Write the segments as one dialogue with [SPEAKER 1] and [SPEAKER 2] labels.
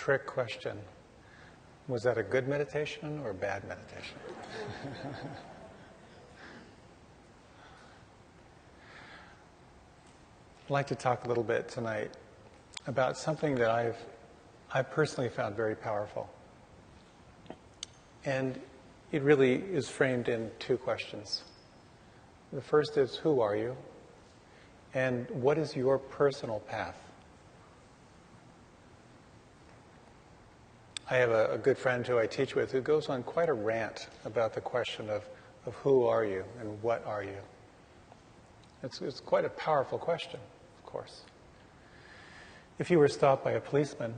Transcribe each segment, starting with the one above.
[SPEAKER 1] trick question. Was that a good meditation or a bad meditation? I'd like to talk a little bit tonight about something that I've personally found very powerful. And it really is framed in two questions. The first is, who are you? And what is your personal path? I have a good friend who I teach with who goes on quite a rant about the question of who are you and what are you? It's quite a powerful question, of course. If you were stopped by a policeman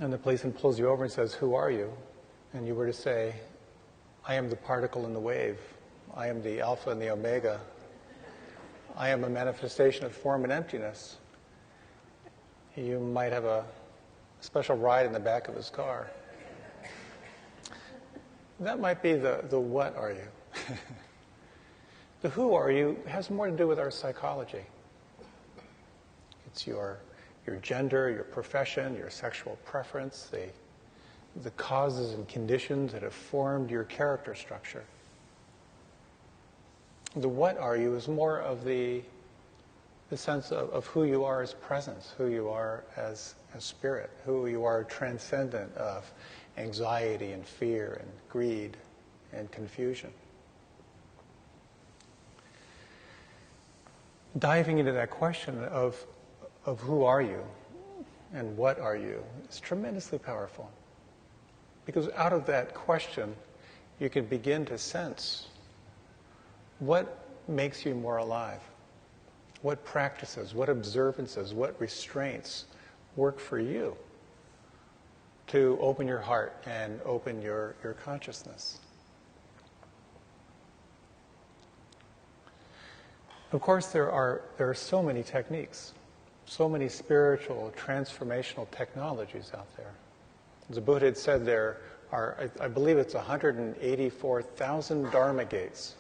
[SPEAKER 1] and the policeman pulls you over and says, who are you? And you were to say, I am the particle in the wave. I am the alpha and the omega. I am a manifestation of form and emptiness. You might have a special ride in the back of his car. That might be the what are you. The who are you has more to do with our psychology. It's your gender, your profession, your sexual preference, the causes and conditions that have formed your character structure. The what are you is more of the sense of who you are as presence, who you are as spirit, who you are transcendent of anxiety and fear and greed and confusion. Diving into that question of who are you and what are you is tremendously powerful. Because out of that question, you can begin to sense what makes you more alive, what practices, what observances, what restraints work for you to open your heart and open your consciousness. Of course, there are so many techniques, so many spiritual, transformational technologies out there. As the Buddha had said, there are, I believe it's 184,000 Dharma gates,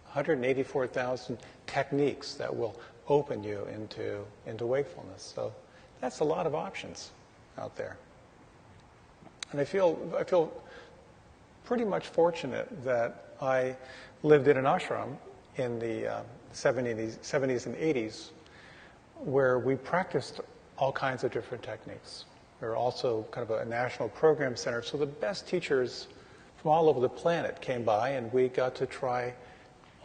[SPEAKER 1] 184,000 techniques that will open you into wakefulness. So that's a lot of options out there. And I feel pretty much fortunate that I lived in an ashram in the 70s and 80s where we practiced all kinds of different techniques. We were also kind of a national program center, so the best teachers from all over the planet came by and we got to try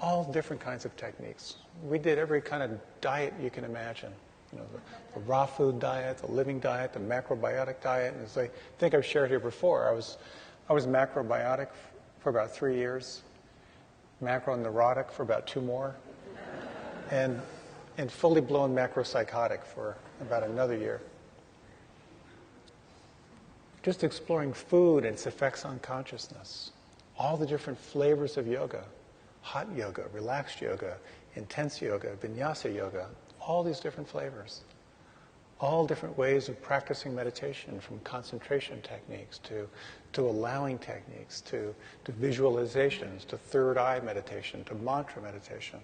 [SPEAKER 1] all different kinds of techniques. We did every kind of diet you can imagine. You know, the raw food diet, the living diet, the macrobiotic diet. And as I think I've shared here before, I was macrobiotic for about 3 years, macroneurotic for about 2 more, and fully blown macropsychotic for about another year. Just exploring food and its effects on consciousness, all the different flavors of yoga, hot yoga, relaxed yoga, intense yoga, vinyasa yoga, all these different flavors, all different ways of practicing meditation, from concentration techniques to allowing techniques, to visualizations, to third eye meditation, to mantra meditation.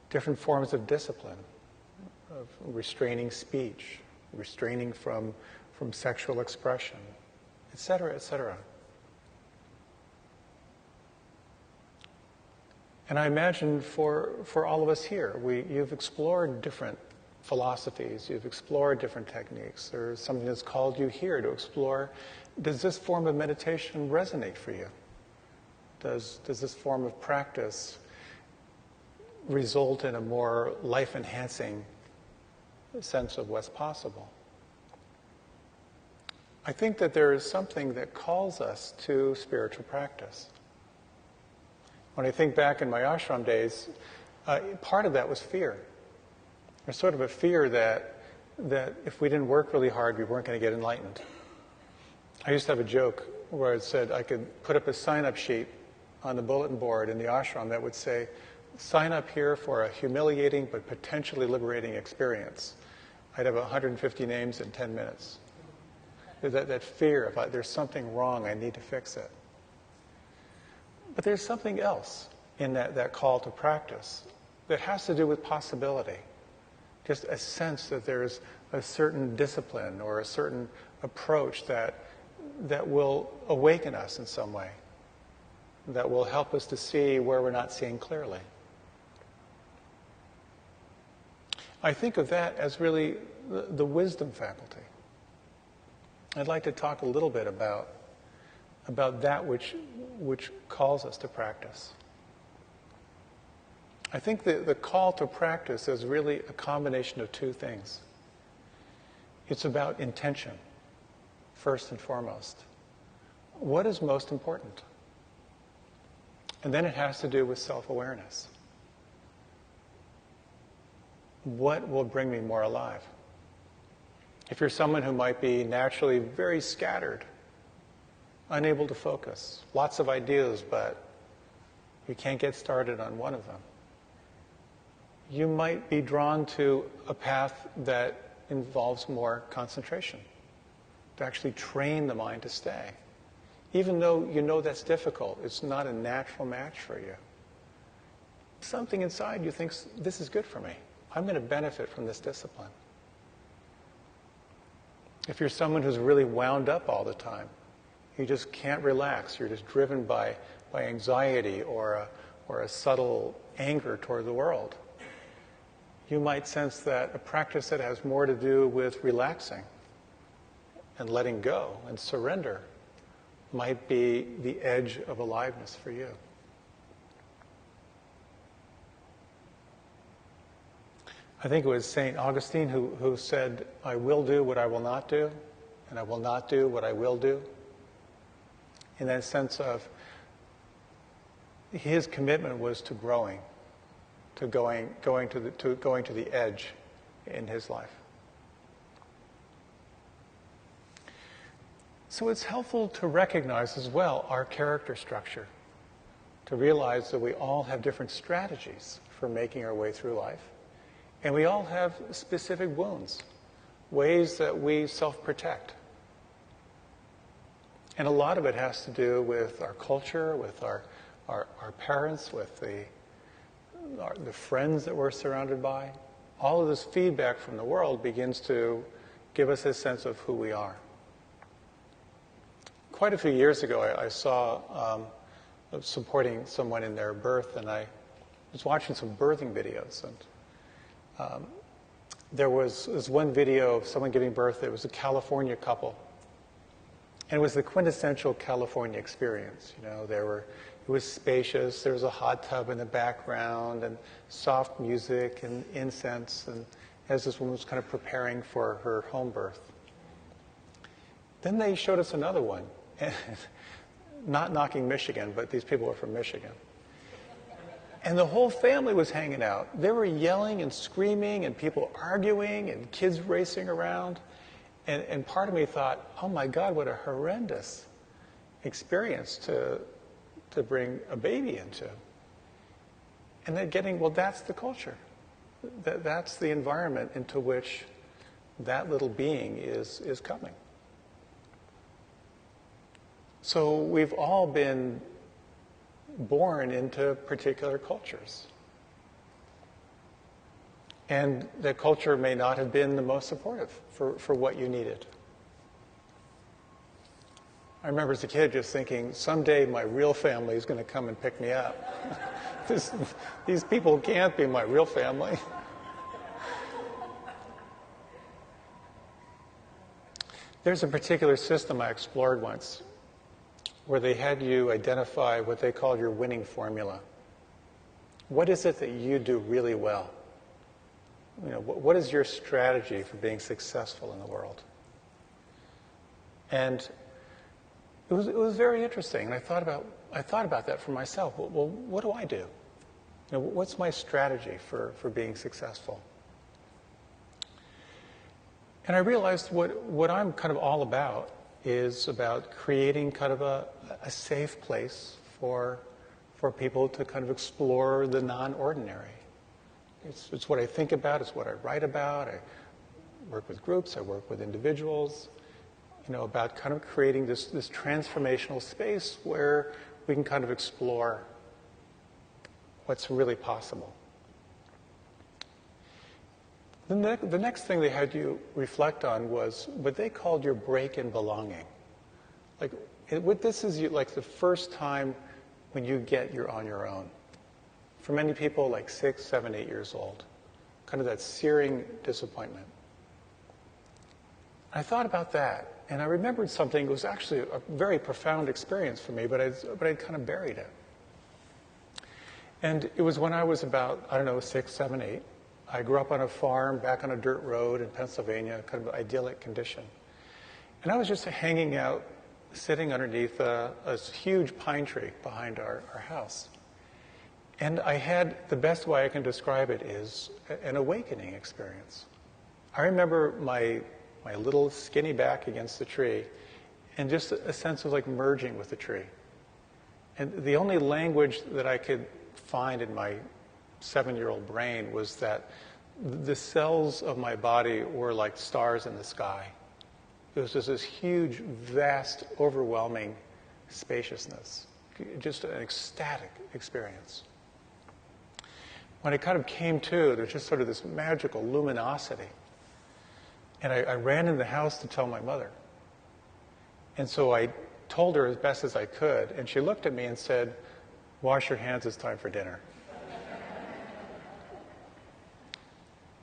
[SPEAKER 1] Different forms of discipline, of restraining speech, restraining from sexual expression, etc., etc. And I imagine for all of us here, you've explored different philosophies, you've explored different techniques. There's something that's called you here to explore. Does this form of meditation resonate for you? Does this form of practice result in a more life-enhancing sense of what's possible? I think that there is something that calls us to spiritual practice. When I think back in my ashram days, part of that was fear. There's sort of a fear that if we didn't work really hard, we weren't going to get enlightened. I used to have a joke where it said I could put up a sign-up sheet on the bulletin board in the ashram that would say, sign up here for a humiliating but potentially liberating experience. I'd have 150 names in 10 minutes. That fear of there's something wrong, I need to fix it. But there's something else in that call to practice that has to do with possibility. just a sense that there's a certain discipline or a certain approach that will awaken us in some way, that will help us to see where we're not seeing clearly. I think of that as really the wisdom faculty. I'd like to talk a little bit about that which calls us to practice. I think the call to practice is really a combination of two things. It's about intention, first and foremost. What is most important? And then it has to do with self-awareness. What will bring me more alive? If you're someone who might be naturally very scattered, unable to focus, lots of ideas, but you can't get started on one of them, you might be drawn to a path that involves more concentration, to actually train the mind to stay. Even though you know that's difficult, it's not a natural match for you. Something inside you thinks, this is good for me. I'm going to benefit from this discipline. If you're someone who's really wound up all the time, you just can't relax, you're just driven by anxiety or a subtle anger toward the world, you might sense that a practice that has more to do with relaxing and letting go and surrender might be the edge of aliveness for you. I think it was St. Augustine who said, I will do what I will not do, and I will not do what I will do. In that sense of his commitment was to growing, to going to the edge in his life. So it's helpful to recognize as well our character structure, to realize that we all have different strategies for making our way through life. And we all have specific wounds, ways that we self-protect. And a lot of it has to do with our culture, with our parents, with the friends that we're surrounded by. All of this feedback from the world begins to give us a sense of who we are. Quite a few years ago, I saw supporting someone in their birth, and I was watching some birthing videos, and there was one video of someone giving birth. It was a California couple, and it was the quintessential California experience. You know, it was spacious. There was a hot tub in the background, and soft music and incense, and as this woman was kind of preparing for her home birth. Then they showed us another one, not knocking Michigan, but these people are from Michigan. And the whole family was hanging out. They were yelling and screaming and people arguing and kids racing around. And part of me thought, oh my God, what a horrendous experience to bring a baby into. And then well, that's the culture. That's the environment into which that little being is coming. So we've all been born into particular cultures. And the culture may not have been the most supportive for what you needed. I remember as a kid just thinking, someday my real family is going to come and pick me up. These people can't be my real family. There's a particular system I explored once where they had you identify what they called your winning formula. What is it that you do really well? You know, what is your strategy for being successful in the world? And it was very interesting. And I thought about that for myself. Well, what do I do? You know, what's my strategy for being successful? And I realized what I'm kind of all about is about creating kind of a safe place for people to kind of explore the non-ordinary. It's what I think about, it's what I write about. I work with groups, I work with individuals, you know, about kind of creating this transformational space where we can kind of explore what's really possible. The next thing they had you reflect on was what they called your break in belonging. Like, this is like the first time when you get you're on your own. For many people, like 6, 7, 8 years old. Kind of that searing disappointment. I thought about that, and I remembered something. It was actually a very profound experience for me, but I'd kind of buried it. And it was when I was about, 6, 7, 8. I grew up on a farm back on a dirt road in Pennsylvania, kind of an idyllic condition. And I was just hanging out, sitting underneath a huge pine tree behind our house. And I had, the best way I can describe it is an awakening experience. I remember my little skinny back against the tree and just a sense of like merging with the tree. And the only language that I could find in my 7-year-old brain was that the cells of my body were like stars in the sky. It was just this huge, vast, overwhelming spaciousness. Just an ecstatic experience. When it kind of came to, there's just sort of this magical luminosity. And I ran in the house to tell my mother. And so I told her as best as I could, and she looked at me and said, "Wash your hands, it's time for dinner."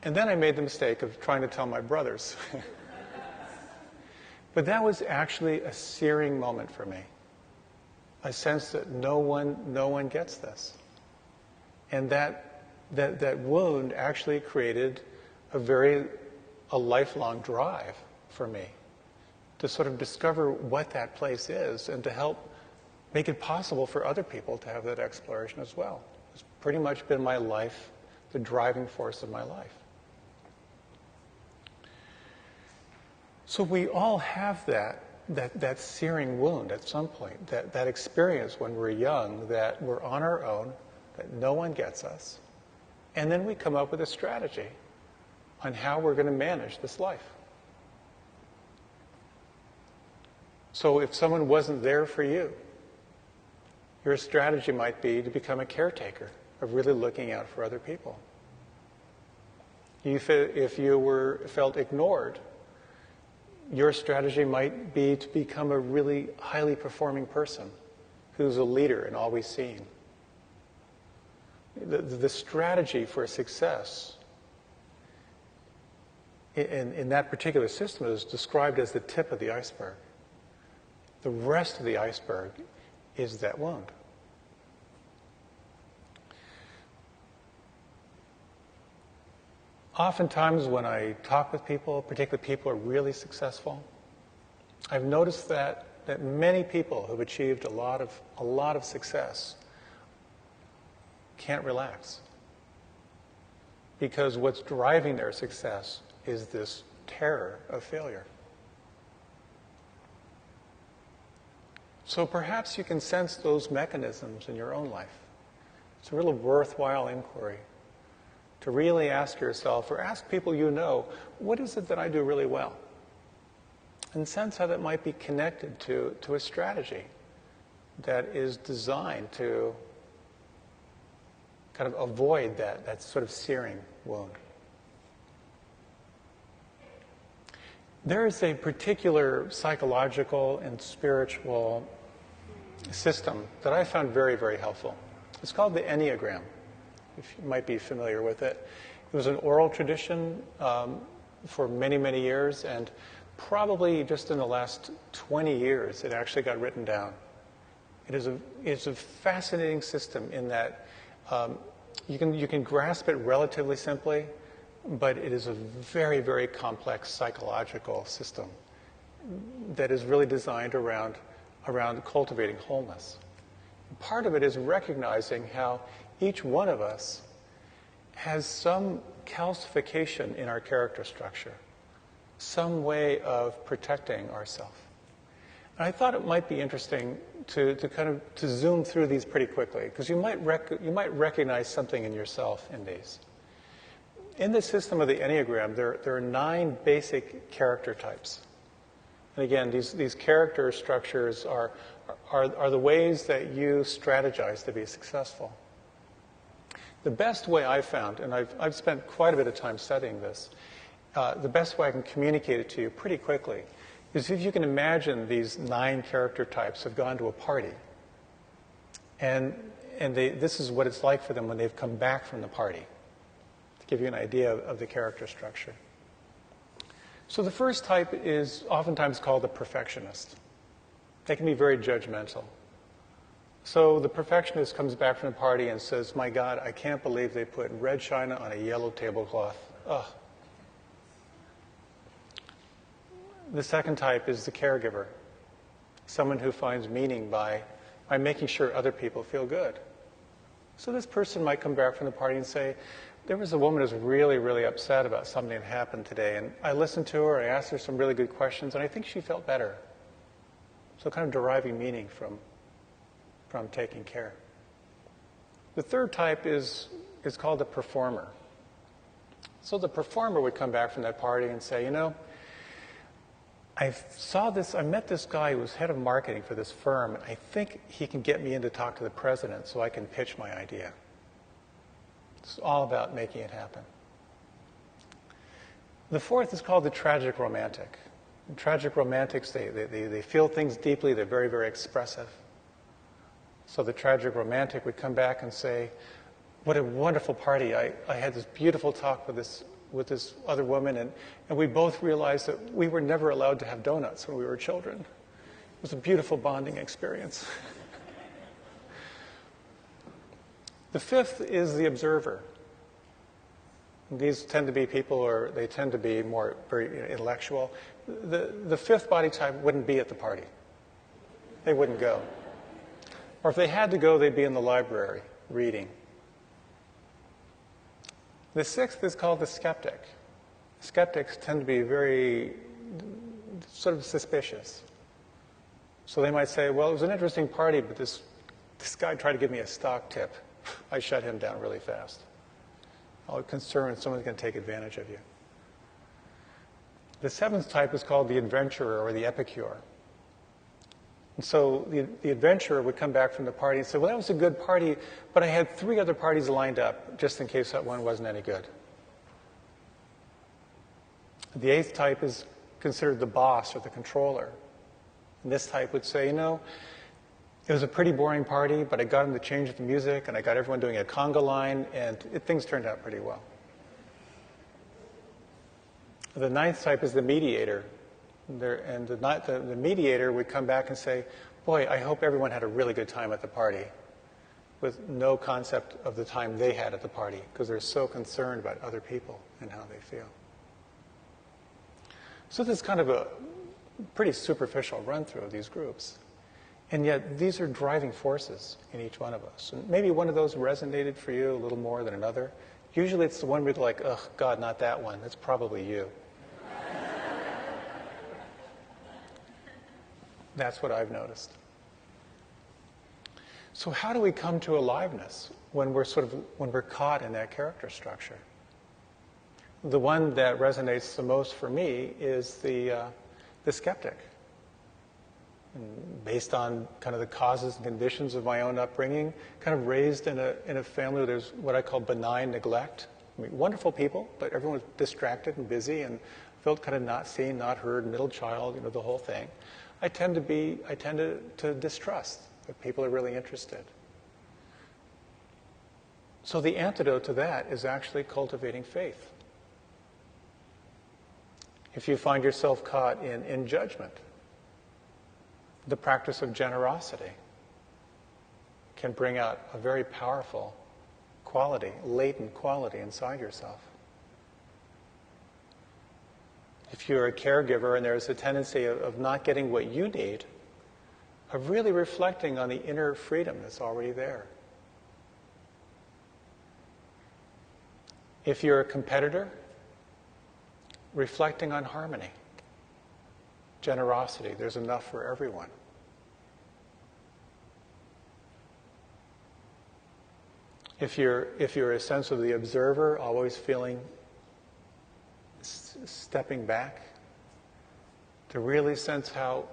[SPEAKER 1] And then I made the mistake of trying to tell my brothers. But that was actually a searing moment for me. I sensed that no one gets this. And that wound actually created a lifelong drive for me to sort of discover what that place is and to help make it possible for other people to have that exploration as well. It's pretty much been my life, the driving force of my life. So we all have that searing wound at some point, that experience when we're young, that we're on our own, that no one gets us, and then we come up with a strategy on how we're going to manage this life. So if someone wasn't there for you, your strategy might be to become a caretaker, of really looking out for other people. If you felt ignored, your strategy might be to become a really highly performing person who's a leader and always seen. The strategy for success in that particular system is described as the tip of the iceberg. The rest of the iceberg is that wound. Oftentimes when I talk with people, particularly people who are really successful, I've noticed that many people who've achieved a lot of success can't relax. Because what's driving their success is this terror of failure. So perhaps you can sense those mechanisms in your own life. It's a really worthwhile inquiry to really ask yourself, or ask people you know, what is it that I do really well? And sense how that might be connected to a strategy that is designed to kind of avoid that sort of searing wound. There is a particular psychological and spiritual system that I found very, very helpful. It's called the Enneagram, if you might be familiar with it. It was an oral tradition for many, many years, and probably just in the last 20 years it actually got written down. It's a fascinating system in that you can grasp it relatively simply, but it is a very, very complex psychological system that is really designed around cultivating wholeness. Part of it is recognizing how each one of us has some calcification in our character structure, some way of protecting ourselves. And I thought it might be interesting to zoom through these pretty quickly, because you might recognize something in yourself in these. In the system of the Enneagram, there are 9 basic character types. And again, these character structures are the ways that you strategize to be successful. The best way I've found, and I've spent quite a bit of time studying this, the best way I can communicate it to you pretty quickly is if you can imagine these 9 character types have gone to a party. And this is what it's like for them when they've come back from the party, to give you an idea of the character structure. So the first type is oftentimes called the perfectionist. They can be very judgmental. So the perfectionist comes back from the party and says, "My God, I can't believe they put red china on a yellow tablecloth. Ugh." The second type is the caregiver, someone who finds meaning by making sure other people feel good. So this person might come back from the party and say, "There was a woman who was really, really upset about something that happened today, and I listened to her, I asked her some really good questions, and I think she felt better." So kind of deriving meaning from taking care. The third type is called the performer. So the performer would come back from that party and say, I met this guy who was head of marketing for this firm, and I think he can get me in to talk to the president so I can pitch my idea. It's all about making it happen. The fourth is called the tragic romantic. And tragic romantics, they feel things deeply, they're very, very expressive. So the tragic romantic would come back and say, "What a wonderful party. I had this beautiful talk with this other woman, and we both realized that we were never allowed to have donuts when we were children. It was a beautiful bonding experience." The fifth is the observer. These tend to be people, or they tend to be more very intellectual. The fifth body type wouldn't be at the party. They wouldn't go. Or if they had to go, they'd be in the library reading. The sixth is called the skeptic. Skeptics tend to be very sort of suspicious. So they might say, "Well, it was an interesting party, but this guy tried to give me a stock tip. I shut him down really fast." All concerned someone's going to take advantage of you. The seventh type is called the adventurer or the epicure. And so the adventurer would come back from the party and say, "Well, that was a good party, but I had 3 other parties lined up just in case that one wasn't any good." The eighth type is considered the boss or the controller. And this type would say, "It was a pretty boring party, but I got him to change the music, and I got everyone doing a conga line, and things turned out pretty well." The ninth type is the mediator. The mediator would come back and say, "Boy, I hope everyone had a really good time at the party," with no concept of the time they had at the party, because they're so concerned about other people and how they feel. So this is kind of a pretty superficial run-through of these groups. And yet these are driving forces in each one of us. And maybe one of those resonated for you a little more than another. Usually it's the one where you're like, "Ugh, God, not that one. That's probably you." That's what I've noticed. So how do we come to aliveness when we're caught in that character structure? The one that resonates the most for me is the skeptic. And based on kind of the causes and conditions of my own upbringing, kind of raised in a family where there's what I call benign neglect. I mean, wonderful people, but everyone was distracted and busy and felt kind of not seen, not heard, middle child, the whole thing. I tend to distrust that people are really interested. So the antidote to that is actually cultivating faith. If you find yourself caught in judgment, the practice of generosity can bring out a very powerful quality, latent quality inside yourself. If you're a caregiver and there's a tendency of not getting what you need, of really reflecting on the inner freedom that's already there. If you're a competitor, reflecting on harmony, generosity, there's enough for everyone. If you're a sense of the observer, always feeling stepping back, to really sense how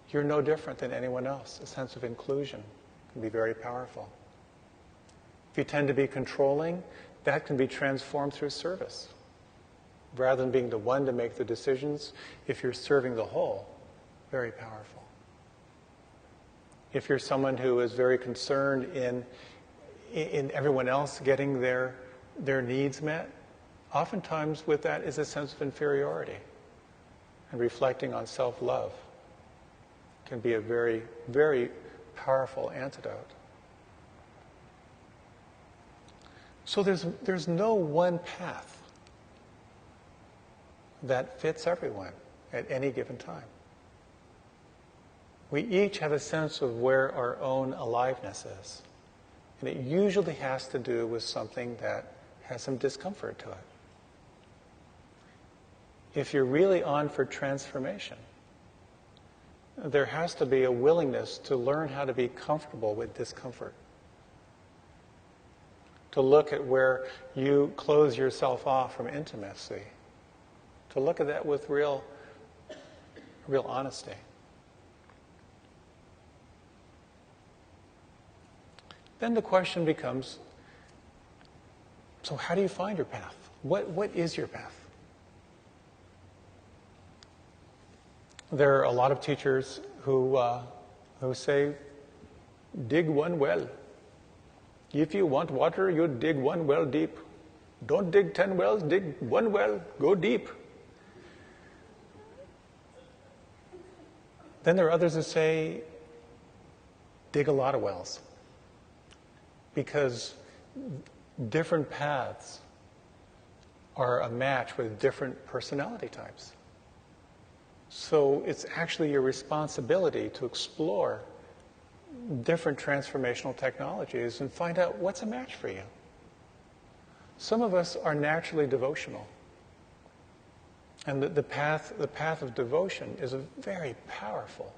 [SPEAKER 1] you're no different than anyone else, a sense of inclusion can be very powerful. If you tend to be controlling, that can be transformed through service. Rather than being the one to make the decisions, if you're serving the whole, very powerful. If you're someone who is very concerned in everyone else getting their needs met, oftentimes with that is a sense of inferiority. And reflecting on self-love can be a very, very powerful antidote. So there's no one path that fits everyone at any given time. We each have a sense of where our own aliveness is. And it usually has to do with something that has some discomfort to it. If you're really on for transformation, there has to be a willingness to learn how to be comfortable with discomfort. To look at where you close yourself off from intimacy. To look at that with real honesty. Then the question becomes, so how do you find your path? What is your path? There are a lot of teachers who say, dig one well. If you want water, you dig one well deep. Don't dig 10 wells, dig one well, go deep. Then there are others who say, dig a lot of wells. Because different paths are a match with different personality types. So it's actually your responsibility to explore different transformational technologies and find out what's a match for you. Some of us are naturally devotional. And the path of devotion is a very powerful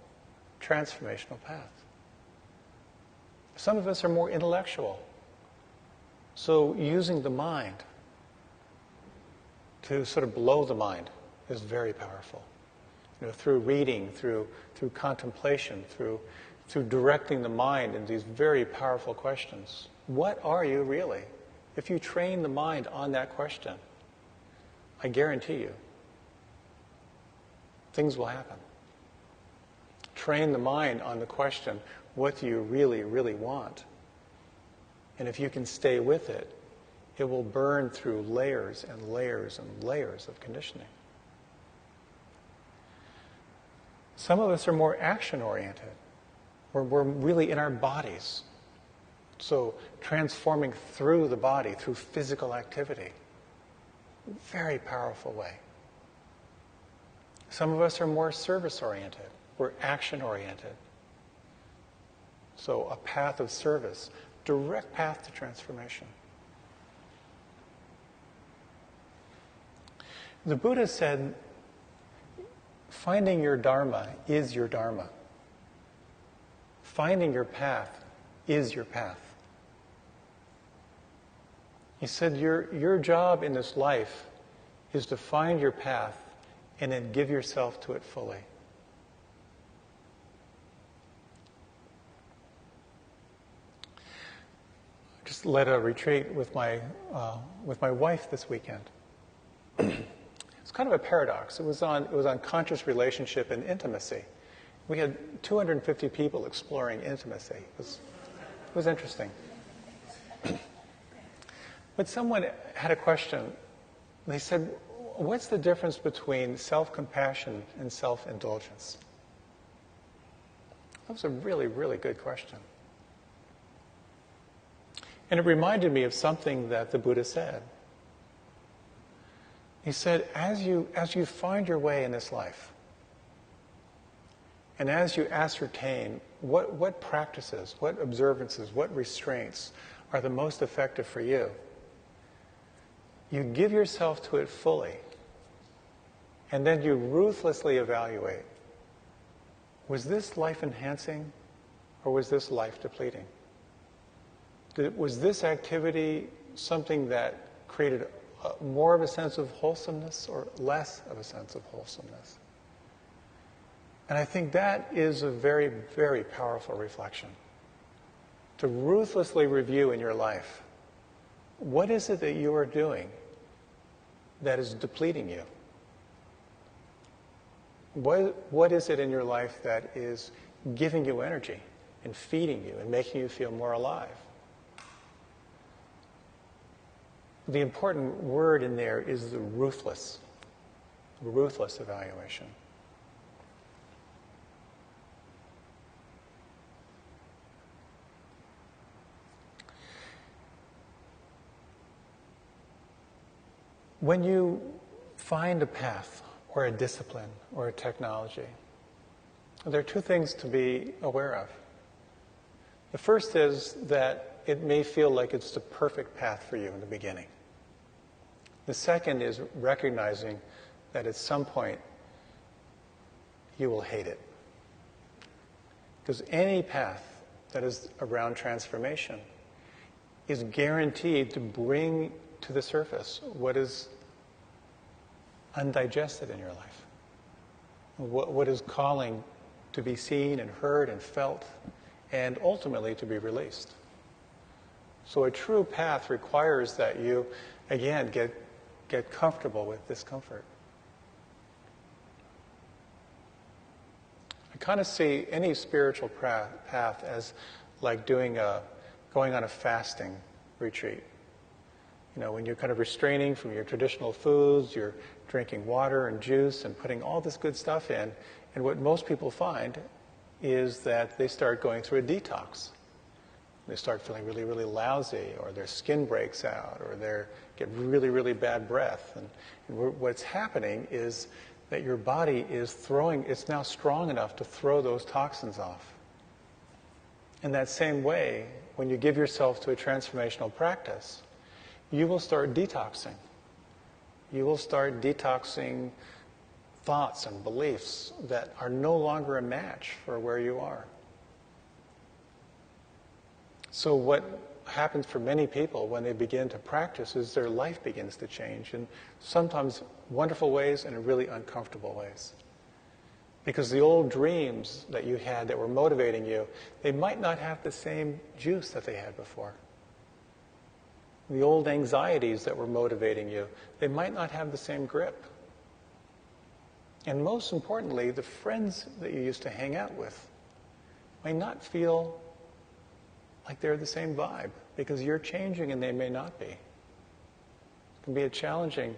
[SPEAKER 1] transformational path. Some of us are more intellectual. So using the mind to sort of blow the mind is very powerful. Through reading, through contemplation, through directing the mind in these very powerful questions. What are you really? If you train the mind on that question, I guarantee you, things will happen. Train the mind on the question, what do you really, really want? And if you can stay with it, it will burn through layers and layers and layers of conditioning. Some of us are more action-oriented. We're really in our bodies. So transforming through the body, through physical activity. Very powerful way. Some of us are more service-oriented. We're action-oriented. So a path of service, direct path to transformation. The Buddha said, finding your dharma is your dharma. Finding your path is your path. He said, your job in this life is to find your path and then give yourself to it fully. I just led a retreat with my wife this weekend. It's kind of a paradox. It was on conscious relationship and intimacy. We had 250 people exploring intimacy. It was interesting. But someone had a question. They said, what's the difference between self-compassion and self-indulgence? That was a really, really good question. And it reminded me of something that the Buddha said. He said, as you find your way in this life, and as you ascertain what practices, what observances, what restraints are the most effective for you, you give yourself to it fully, and then you ruthlessly evaluate, was this life-enhancing or was this life-depleting? Was this activity something that created more of a sense of wholesomeness or less of a sense of wholesomeness? And I think that is a very, very powerful reflection. To ruthlessly review in your life What is it that you are doing that is depleting you? What is it in your life that is giving you energy and feeding you and making you feel more alive? The important word in there is the ruthless evaluation. When you find a path or a discipline or a technology, there are two things to be aware of. The first is that it may feel like it's the perfect path for you in the beginning. The second is recognizing that at some point you will hate it. Because any path that is around transformation is guaranteed to bring to the surface what is undigested in your life, what is calling to be seen and heard and felt, and ultimately to be released. So a true path requires that you, again, get comfortable with discomfort. I kind of see any spiritual path as like going on a fasting retreat. You know, when you're kind of restraining from your traditional foods, you're drinking water and juice and putting all this good stuff in, and what most people find is that they start going through a detox. They start feeling really, really lousy, or their skin breaks out, or they get really, really bad breath. And what's happening is that your body is it's now strong enough to throw those toxins off. In that same way, when you give yourself to a transformational practice, you will start detoxing. You will start detoxing thoughts and beliefs that are no longer a match for where you are. So what happens for many people when they begin to practice is their life begins to change in sometimes wonderful ways and in really uncomfortable ways. Because the old dreams that you had that were motivating you, they might not have the same juice that they had before. The old anxieties that were motivating you, they might not have the same grip. And most importantly, the friends that you used to hang out with may not feel like they're the same vibe, because you're changing and they may not be. It can be a challenging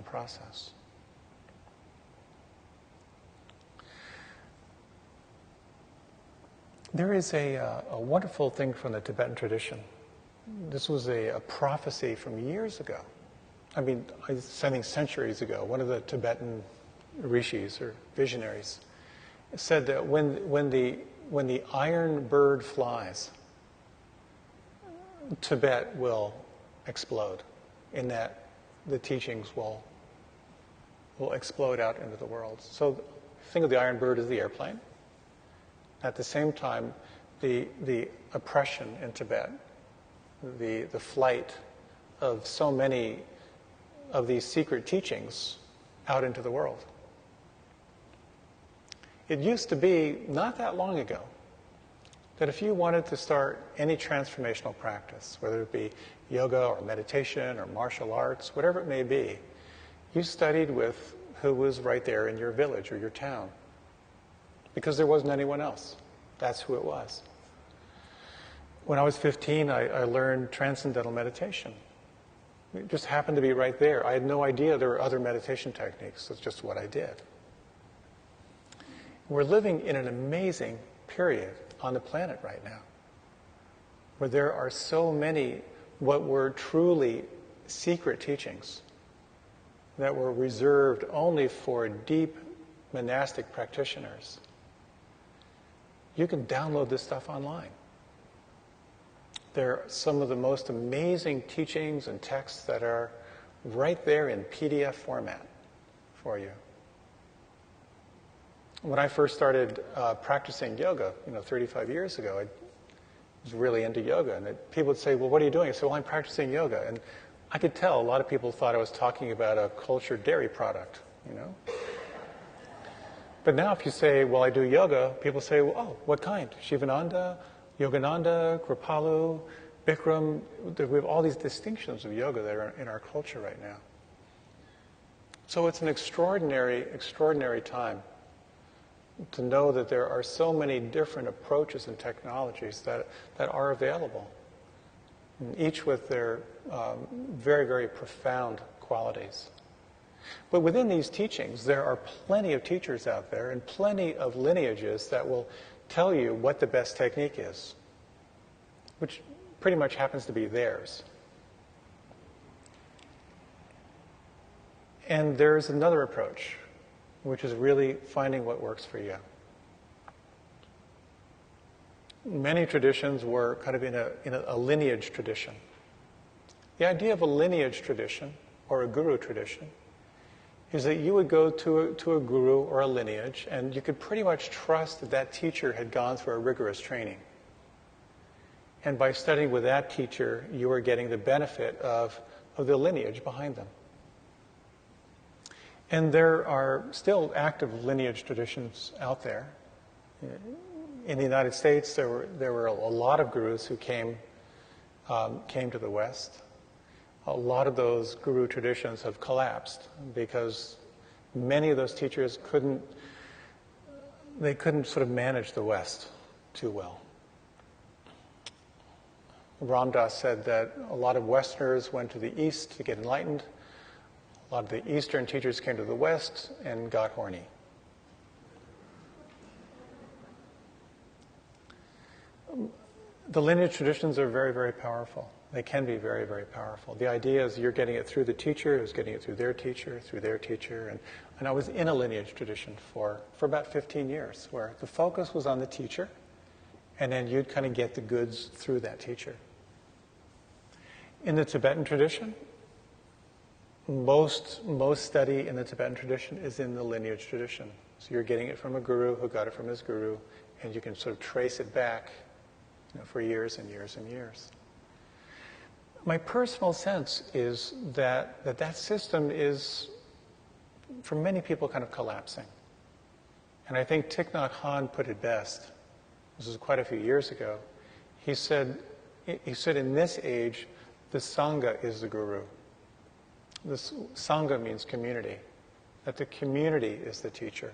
[SPEAKER 1] process. There is a wonderful thing from the Tibetan tradition. This was a prophecy from years ago. I think centuries ago. One of the Tibetan rishis or visionaries said that when the iron bird flies, Tibet will explode, in that the teachings will explode out into the world. So think of the iron bird as the airplane. At the same time, the oppression in Tibet, the flight of so many of these secret teachings out into the world. It used to be, not that long ago, that if you wanted to start any transformational practice, whether it be yoga or meditation or martial arts, whatever it may be, you studied with who was right there in your village or your town, because there wasn't anyone else. That's who it was. When I was 15, I learned transcendental meditation. It just happened to be right there. I had no idea there were other meditation techniques. That's just what I did. We're living in an amazing period on the planet right now, where there are so many what were truly secret teachings that were reserved only for deep monastic practitioners. You can download this stuff online. There are some of the most amazing teachings and texts that are right there in PDF format for you. When I first started practicing yoga, 35 years ago, I was really into yoga. And people would say, well, what are you doing? I said, well, I'm practicing yoga. And I could tell a lot of people thought I was talking about a cultured dairy product, But now if you say, well, I do yoga, people say, well, oh, what kind? Shivananda, Yogananda, Kripalu, Bikram, we have all these distinctions of yoga that are in our culture right now. So it's an extraordinary, extraordinary time to know that there are so many different approaches and technologies that are available, each with their very, very profound qualities. But within these teachings, there are plenty of teachers out there and plenty of lineages that will tell you what the best technique is, which pretty much happens to be theirs. And there's another approach, which is really finding what works for you. Many traditions were kind of in a lineage tradition. The idea of a lineage tradition or a guru tradition is that you would go to a guru or a lineage and you could pretty much trust that that teacher had gone through a rigorous training. And by studying with that teacher, you were getting the benefit of the lineage behind them. And there are still active lineage traditions out there. In the United States, there were a lot of gurus who came to the West. A lot of those guru traditions have collapsed because many of those teachers couldn't sort of manage the West too well. Ram Dass said that a lot of Westerners went to the East to get enlightened. A lot of the Eastern teachers came to the West and got horny. The lineage traditions are very, very powerful. They can be very, very powerful. The idea is you're getting it through the teacher, who's getting it through their teacher, and I was in a lineage tradition for about 15 years, where the focus was on the teacher, and then you'd kind of get the goods through that teacher. In the Tibetan tradition, most study in the Tibetan tradition is in the lineage tradition. So you're getting it from a guru who got it from his guru, and you can sort of trace it back, for years and years and years. My personal sense is that system is, for many people, kind of collapsing. And I think Thich Nhat Hanh put it best. This was quite a few years ago. He said in this age, the Sangha is the Guru. This Sangha means community, that the community is the teacher.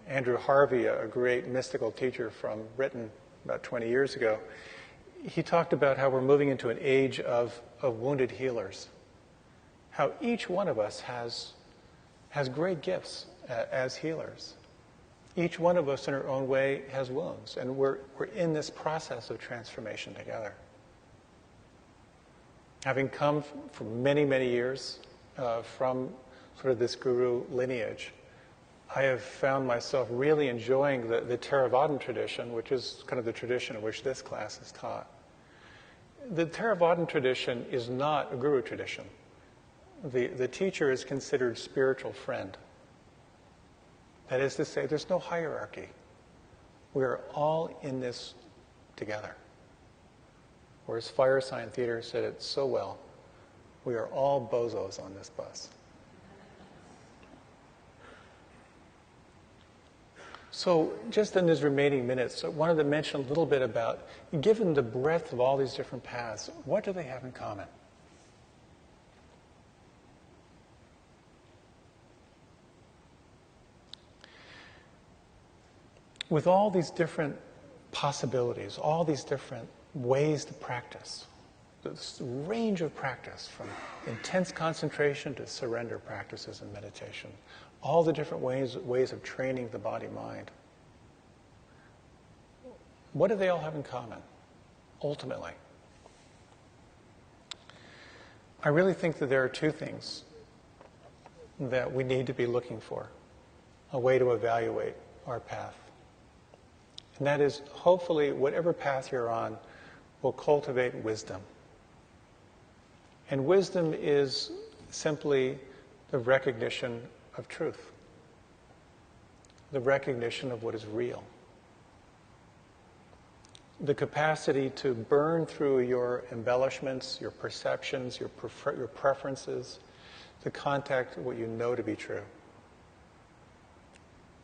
[SPEAKER 1] Andrew Harvey, a great mystical teacher from Britain about 20 years ago, he talked about how we're moving into an age of wounded healers. How each one of us has great gifts as healers. Each one of us in our own way has wounds, and we're in this process of transformation together. Having come for many, many years from sort of this guru lineage, I have found myself really enjoying the Theravadan tradition, which is kind of the tradition in which this class is taught. The Theravadan tradition is not a guru tradition. The teacher is considered spiritual friend. That is to say, there's no hierarchy. We are all in this together. Or as Fire Sign Theater said it so well, we are all bozos on this bus. So just in these remaining minutes, I wanted to mention a little bit about, given the breadth of all these different paths, what do they have in common? With all these different possibilities, all these different ways to practice, this range of practice from intense concentration to surrender practices and meditation, all the different ways of training the body-mind. What do they all have in common, ultimately? I really think that there are two things that we need to be looking for, a way to evaluate our path. And that is, hopefully, whatever path you're on will cultivate wisdom. And wisdom is simply the recognition of truth, the recognition of what is real, the capacity to burn through your embellishments, your perceptions, your preferences, to contact what you know to be true.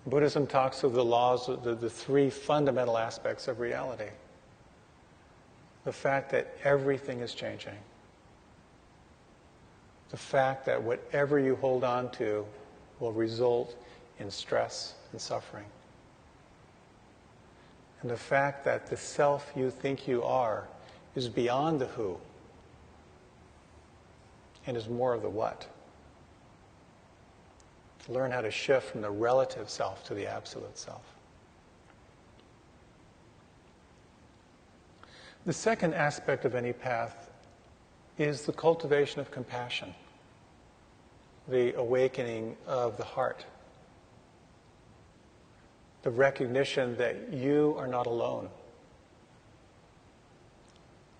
[SPEAKER 1] Buddhism talks of the laws, the three fundamental aspects of reality. The fact that everything is changing. The fact that whatever you hold on to will result in stress and suffering. And the fact that the self you think you are is beyond the who and is more of the what. To learn how to shift from the relative self to the absolute self. The second aspect of any path is the cultivation of compassion, the awakening of the heart, the recognition that you are not alone.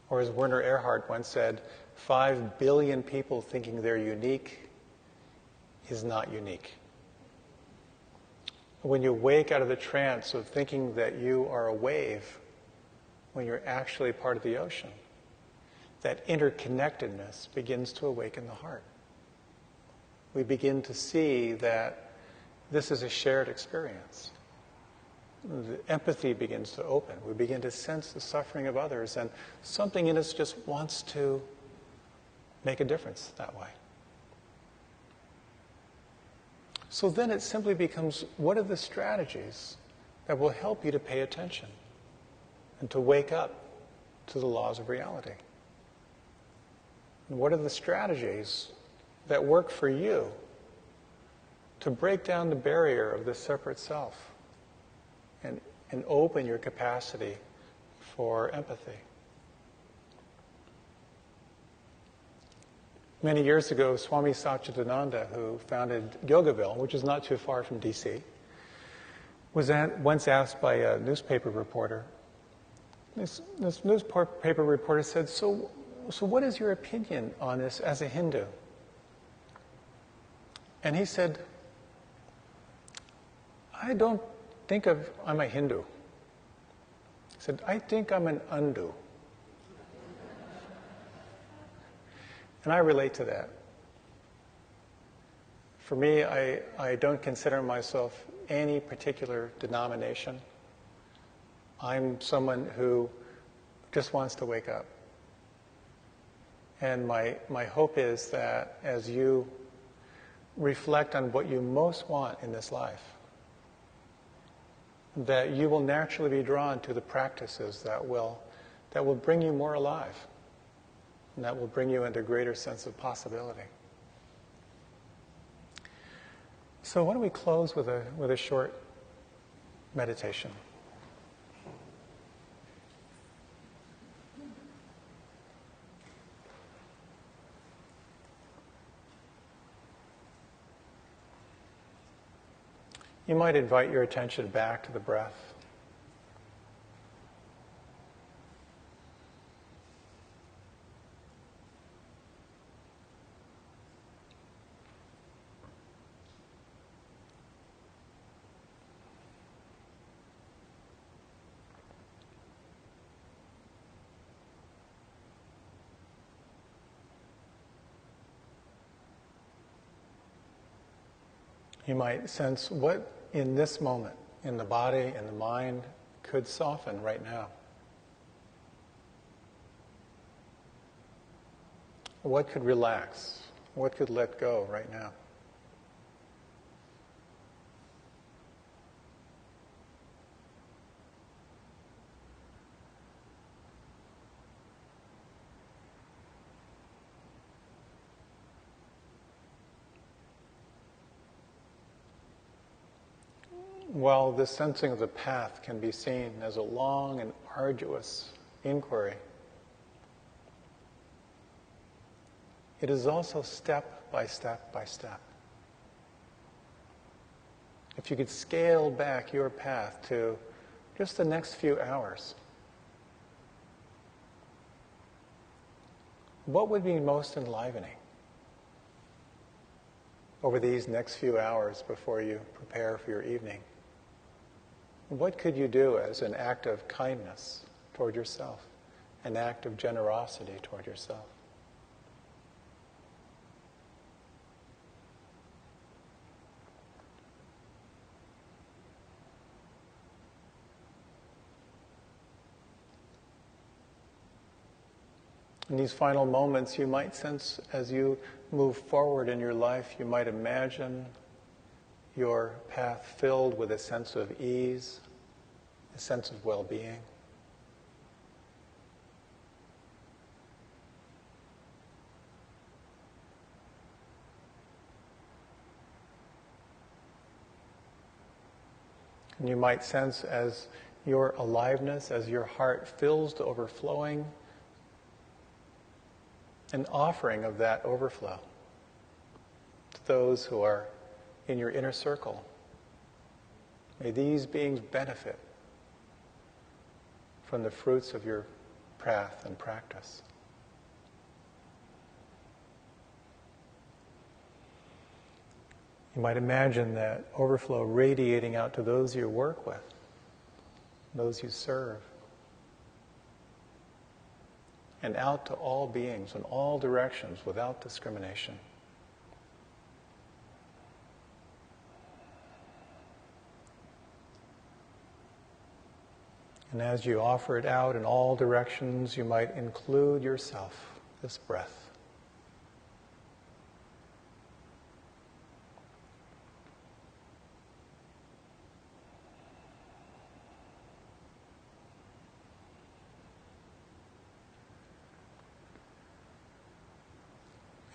[SPEAKER 1] Or as Werner Erhard once said, 5 billion people thinking they're unique is not unique. When you wake out of the trance of thinking that you are a wave, when you're actually part of the ocean, that interconnectedness begins to awaken the heart. We begin to see that this is a shared experience. The empathy begins to open. We begin to sense the suffering of others, and something in us just wants to make a difference that way. So then it simply becomes, what are the strategies that will help you to pay attention and to wake up to the laws of reality? And what are the strategies that work for you to break down the barrier of the separate self and open your capacity for empathy? Many years ago, Swami Satchidananda, who founded Yogaville, which is not too far from DC, was once asked by a newspaper reporter. This newspaper reporter said, so what is your opinion on this as a Hindu? And he said, I don't think I'm a Hindu. He said, I think I'm an undu. And I relate to that. For me, I don't consider myself any particular denomination. I'm someone who just wants to wake up. And my hope is that as you reflect on what you most want in this life, that you will naturally be drawn to the practices that will bring you more alive, and that will bring you into a greater sense of possibility. So why don't we close with a short meditation? You might invite your attention back to the breath. You might sense what in this moment, in the body and the mind, could soften right now. What could relax? What could let go right now? While the sensing of the path can be seen as a long and arduous inquiry, it is also step by step by step. If you could scale back your path to just the next few hours, what would be most enlivening over these next few hours before you prepare for your evening? What could you do as an act of kindness toward yourself, an act of generosity toward yourself? In these final moments, you might sense as you move forward in your life, you might imagine your path filled with a sense of ease, a sense of well-being. And you might sense as your aliveness, as your heart fills to overflowing, an offering of that overflow to those who are in your inner circle. May these beings benefit from the fruits of your path and practice. You might imagine that overflow radiating out to those you work with, those you serve, and out to all beings in all directions without discrimination. And as you offer it out in all directions, you might include yourself, this breath.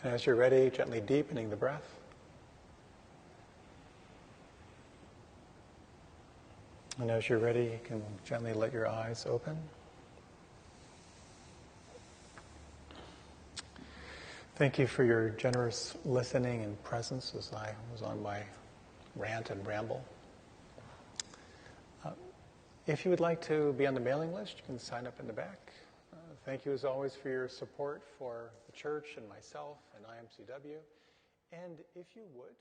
[SPEAKER 1] And as you're ready, gently deepening the breath. And as you're ready, you can gently let your eyes open. Thank you for your generous listening and presence as I was on my rant and ramble. If you would like to be on the mailing list, you can sign up in the back. Thank you as always for your support for the church and myself and IMCW. And if you would,